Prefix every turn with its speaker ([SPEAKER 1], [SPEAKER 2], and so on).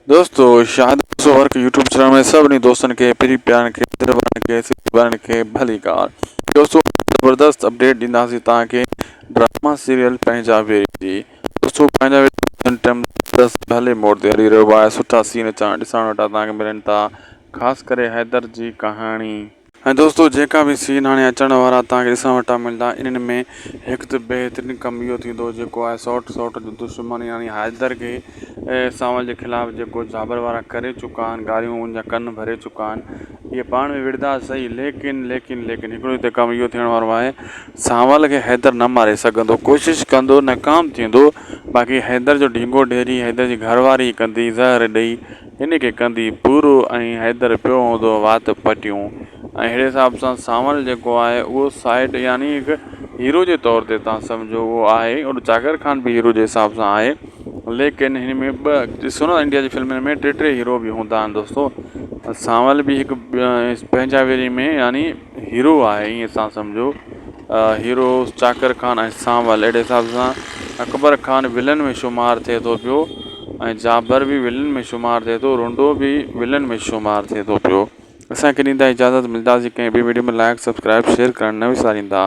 [SPEAKER 1] दोस्तों शाहिद सोहर के यूट्यूब चैनल में सभिनी दोस्तन के प्री प्यार के दिलबरनि के सिबरनि के भली कार। दोस्तों ज़बरदस्त अपडेट ॾींदासीं तव्हांखे ड्रामा सीरियल पंहिंजा वेरी जी। दोस्तों पंहिंजा वेरी टाइम ज़बरदस्त भले मोड ते हली रहियो आहे। सुठा सीन ॾिसण वेटा तव्हांखे मिलनि था, ख़ासि करे हैदर जी कहाणी। ऐं दोस्तों जेका भी सीन हाणे अचण वारा तव्हांखे ॾिसण वेटा मिलंदा, इन्हनि में हिकु त बहितरीनु कमु इहो थींदो जेको आहे सौट जो दुश्मन यानी हैदर खे सांवल जे ख़िलाफ़ु जेको जाबर वारा करे चुका आहिनि, गारियूं उनजा कन भरे चुका आहिनि। इहे पाण में विढ़ंदा सही, लेकिन हिकिड़ो हिते कमु इहो थियण वारो आहे, सांवल खे हैदर न मारे सघंदो, कोशिशि कंदो, नाकाम थींदो। बाक़ी हैदर जो ढींगो ढेरी हैदर जी घरवारी कंदी ज़हर ॾेई हिन खे कंदी पूरो, ऐं हैदर पियो हूंदो वात पटियूं। ऐं अहिड़े हिसाब सां सांवल जेको आहे उहो साइड यानी हिकु हीरो जे तौर ते तव्हां सम्झो उहो आहे, और जाकिर ख़ान बि हीरो जे हिसाब सां आहे। लेकिन हिन में ॿ ॾिसो न, इंडिया जी फिल्म में टे हीरो बि हूंदा आहिनि दोस्तों। सांवल बि हिकु पंहिंजा वेरी में यानी हीरो आहे, ईअं तव्हां सम्झो। हीरो जाकिर ख़ान ऐं सांवल, अहिड़े हिसाब सां अकबर ख़ान विलन में शुमारु थिए थो पियो, ऐं जाबर बि विलन में शुमारु थिए थो, रुंडो बि विलन में शुमारु थिए थो पियो। असांखे ॾींदा इजाज़त, मिलंदासीं कंहिं ॿी वीडियो में। लाइक सब्सक्राइब शेयर करणु न विसारींदा।